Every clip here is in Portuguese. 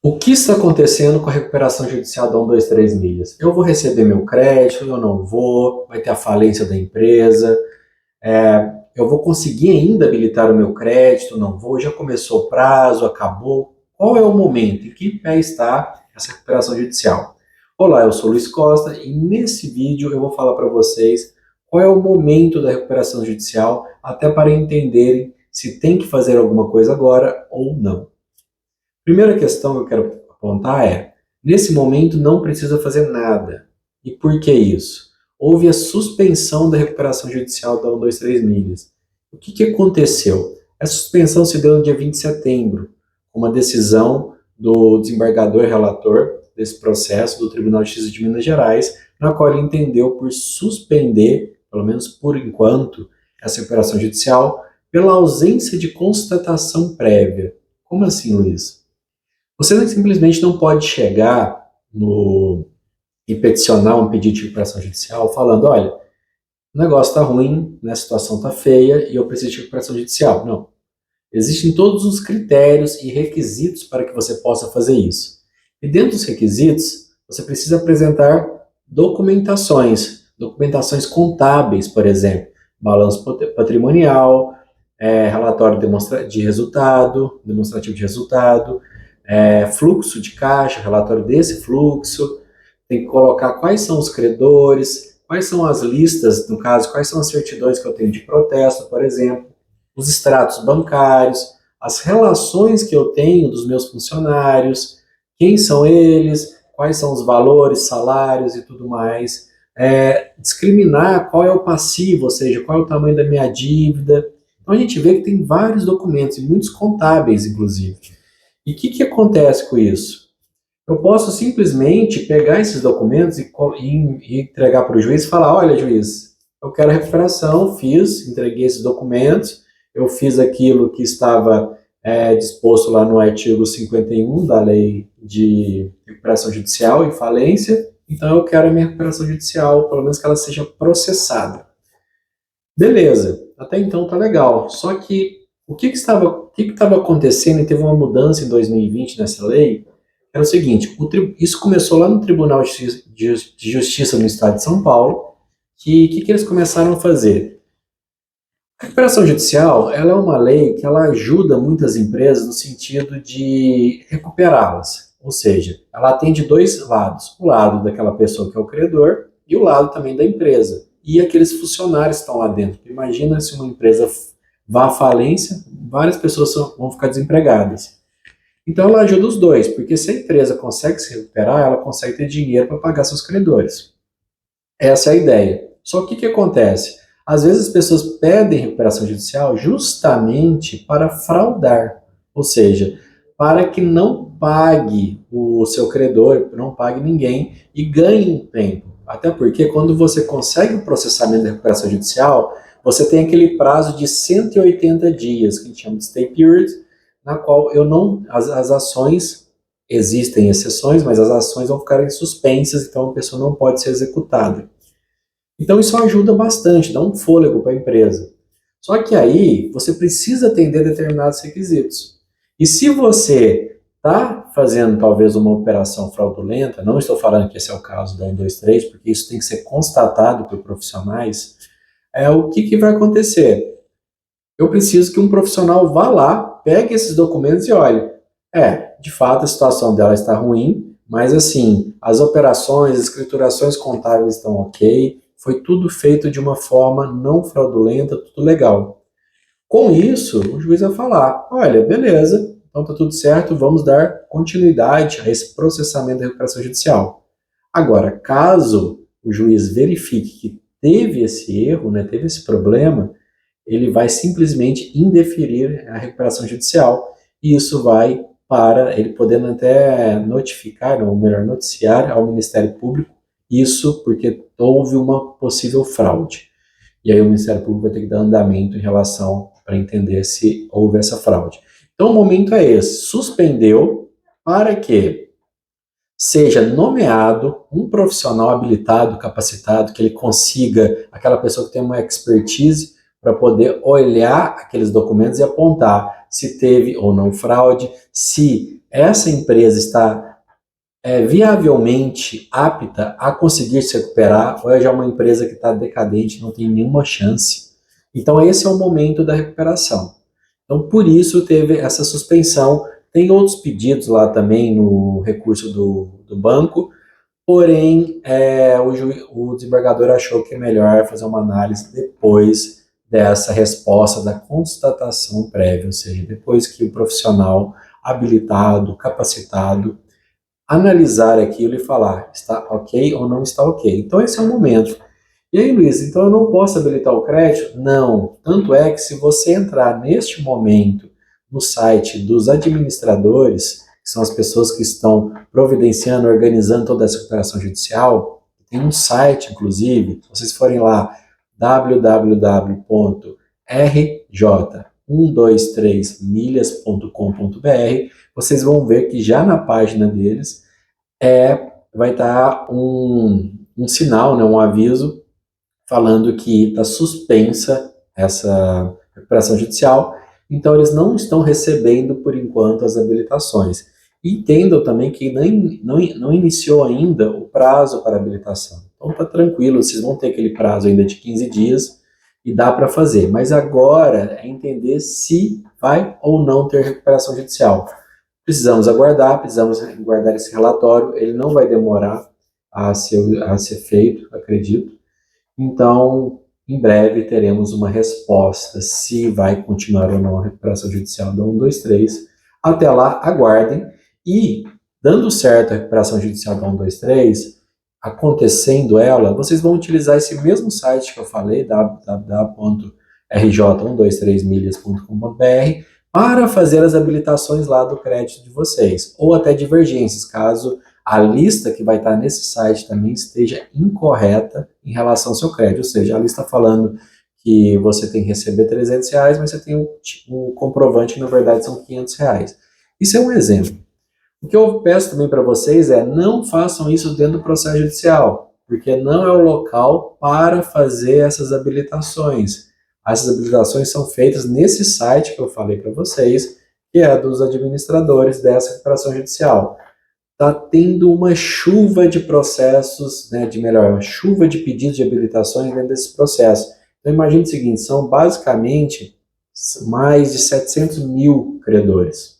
O que está acontecendo com a recuperação judicial da 123 milhas? Eu vou receber meu crédito, eu não vou, vai ter a falência da empresa, eu vou conseguir ainda habilitar o meu crédito, não vou, já começou o prazo, acabou. Qual é o momento? Em que pé está essa recuperação judicial? Olá, eu sou Luiz Costa e nesse vídeo eu vou falar para vocês qual é o momento da recuperação judicial, até para entenderem se tem que fazer alguma coisa agora ou não. Primeira questão que eu quero apontar é: nesse momento não precisa fazer nada. E por que isso? Houve a suspensão da recuperação judicial da 123 milhas. O que aconteceu? A suspensão se deu no dia 20 de setembro, com uma decisão do desembargador relator desse processo do Tribunal de Justiça de Minas Gerais, na qual ele entendeu por suspender, pelo menos por enquanto, essa recuperação judicial pela ausência de constatação prévia. Como assim, Luiz? Você simplesmente não pode chegar e peticionar um pedido de recuperação judicial falando: olha, o negócio está ruim, né, a situação está feia e eu preciso de recuperação judicial. Não. Existem todos os critérios e requisitos para que você possa fazer isso. E dentro dos requisitos, você precisa apresentar documentações contábeis, por exemplo, balanço patrimonial, relatório de resultado, demonstrativo de resultado, fluxo de caixa, relatório desse fluxo, tem que colocar quais são os credores, quais são as listas, no caso, quais são as certidões que eu tenho de protesto, por exemplo, os extratos bancários, as relações que eu tenho dos meus funcionários, quem são eles, quais são os valores, salários e tudo mais, discriminar qual é o passivo, ou seja, qual é o tamanho da minha dívida. Então a gente vê que tem vários documentos, e muitos contábeis, inclusive. E o que acontece com isso? Eu posso simplesmente pegar esses documentos e entregar para o juiz e falar: olha, juiz, eu quero a recuperação, entreguei esses documentos, eu fiz aquilo que estava disposto lá no artigo 51 da Lei de Recuperação Judicial e Falência, então eu quero a minha recuperação judicial, pelo menos que ela seja processada. Beleza, até então tá legal. Só que o que estava acontecendo, e teve uma mudança em 2020 nessa lei, era o seguinte: isso começou lá no Tribunal de Justiça no Estado de São Paulo, que eles começaram a fazer? A recuperação judicial, ela é uma lei que ela ajuda muitas empresas no sentido de recuperá-las. Ou seja, ela atende dois lados: o lado daquela pessoa que é o credor e o lado também da empresa. E aqueles funcionários que estão lá dentro. Imagina se uma empresa vá à falência, várias pessoas vão ficar desempregadas. Então ela ajuda os dois, porque se a empresa consegue se recuperar, ela consegue ter dinheiro para pagar seus credores. Essa é a ideia. Só que o que acontece? Às vezes as pessoas pedem recuperação judicial justamente para fraudar, ou seja, para que não pague o seu credor, não pague ninguém e ganhe um tempo. Até porque quando você consegue o processamento da recuperação judicial, você tem aquele prazo de 180 dias, que a gente chama de stay period, na qual eu não, as ações, existem exceções, mas as ações vão ficar suspensas, então a pessoa não pode ser executada. Então isso ajuda bastante, dá um fôlego para a empresa. Só que aí você precisa atender determinados requisitos. E se você está fazendo talvez uma operação fraudulenta, não estou falando que esse é o caso da 123, porque isso tem que ser constatado por profissionais, o que vai acontecer? Eu preciso que um profissional vá lá, pegue esses documentos e olhe. De fato a situação dela está ruim, mas assim, as operações, as escriturações contábeis estão ok, foi tudo feito de uma forma não fraudulenta, tudo legal. Com isso, o juiz vai falar: olha, beleza, então está tudo certo, vamos dar continuidade a esse processamento da recuperação judicial. Agora, caso o juiz verifique que teve esse erro, né, teve esse problema, ele vai simplesmente indeferir a recuperação judicial, e isso vai para ele podendo até notificar, ou melhor, noticiar ao Ministério Público, isso porque houve uma possível fraude. E aí o Ministério Público vai ter que dar andamento em relação para entender se houve essa fraude. Então o momento é esse: suspendeu para que seja nomeado um profissional habilitado, capacitado, que ele consiga, aquela pessoa que tem uma expertise para poder olhar aqueles documentos e apontar se teve ou não fraude, se essa empresa está viavelmente apta a conseguir se recuperar, ou é já uma empresa que está decadente, não tem nenhuma chance. Então esse é o momento da recuperação. Então por isso teve essa suspensão. Tem outros pedidos lá também no recurso do banco, porém o desembargador achou que é melhor fazer uma análise depois dessa resposta da constatação prévia, ou seja, depois que o profissional habilitado, capacitado, analisar aquilo e falar, está ok ou não está ok. Então esse é o momento. E aí, Luiz, então eu não posso habilitar o crédito? Não. Tanto é que se você entrar neste momento no site dos administradores, que são as pessoas que estão providenciando, organizando toda essa recuperação judicial, tem um site, inclusive, se vocês forem lá, www.rj123milhas.com.br, vocês vão ver que já na página deles vai estar um sinal, né, um aviso, falando que está suspensa essa recuperação judicial, então eles não estão recebendo, por enquanto, as habilitações. E entendam também que não iniciou ainda o prazo para habilitação. Então está tranquilo, vocês vão ter aquele prazo ainda de 15 dias e dá para fazer. Mas agora é entender se vai ou não ter recuperação judicial. Precisamos aguardar esse relatório, ele não vai demorar a ser feito, acredito. Então, em breve teremos uma resposta se vai continuar ou não a recuperação judicial da 123. Até lá, aguardem. E, dando certo a recuperação judicial da 123, acontecendo ela, vocês vão utilizar esse mesmo site que eu falei, www.rj123milhas.com.br, para fazer as habilitações lá do crédito de vocês, ou até divergências, caso a lista que vai estar nesse site também esteja incorreta em relação ao seu crédito, ou seja, a lista falando que você tem que receber R$300, mas você tem um comprovante que na verdade são R$500. Isso é um exemplo. O que eu peço também para vocês é não façam isso dentro do processo judicial, porque não é o local para fazer essas habilitações. Essas habilitações são feitas nesse site que eu falei para vocês, que é dos administradores dessa recuperação judicial. Está tendo uma chuva de processos, né, uma chuva de pedidos de habilitações dentro desse processo. Então imagine o seguinte, são basicamente mais de 700 mil credores.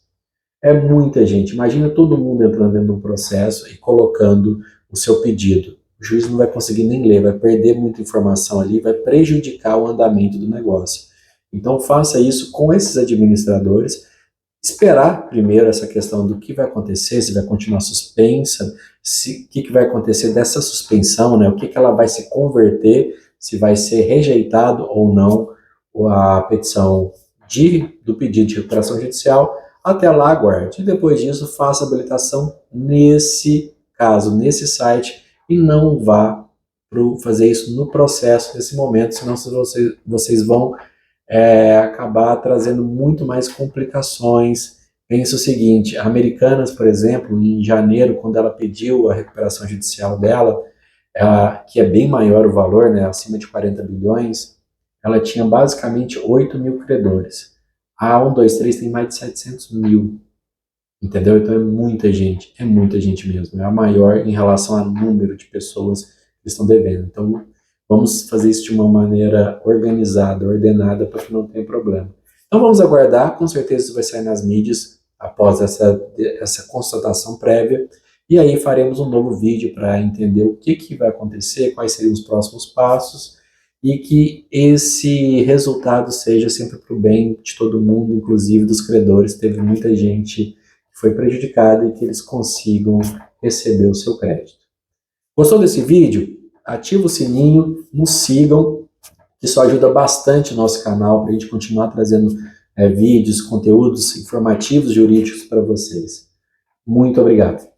É muita gente. Imagina todo mundo entrando dentro de um processo e colocando o seu pedido. O juiz não vai conseguir nem ler, vai perder muita informação ali, vai prejudicar o andamento do negócio. Então faça isso com esses administradores, esperar primeiro essa questão do que vai acontecer, se vai continuar suspensa, o que vai acontecer dessa suspensão, né? O que ela vai se converter, se vai ser rejeitado ou não a petição do pedido de recuperação judicial. Até lá, aguarde. E depois disso, faça a habilitação nesse caso, nesse site, e não vá fazer isso no processo nesse momento, senão vocês vão acabar trazendo muito mais complicações. Pensa o seguinte, a Americanas, por exemplo, em janeiro, quando ela pediu a recuperação judicial dela, que é bem maior o valor, né, acima de 40 bilhões, ela tinha basicamente 8 mil credores. A 123 tem mais de 700 mil, entendeu? Então é muita gente mesmo. É a maior em relação ao número de pessoas que estão devendo. Então vamos fazer isso de uma maneira organizada, ordenada, para que não tenha problema. Então vamos aguardar, com certeza isso vai sair nas mídias após essa constatação prévia, e aí faremos um novo vídeo para entender o que vai acontecer, quais seriam os próximos passos, e que esse resultado seja sempre para o bem de todo mundo, inclusive dos credores. Teve muita gente que foi prejudicada e que eles consigam receber o seu crédito. Gostou desse vídeo? Ativa o sininho, nos sigam, que isso ajuda bastante o nosso canal para a gente continuar trazendo vídeos, conteúdos informativos jurídicos para vocês. Muito obrigado.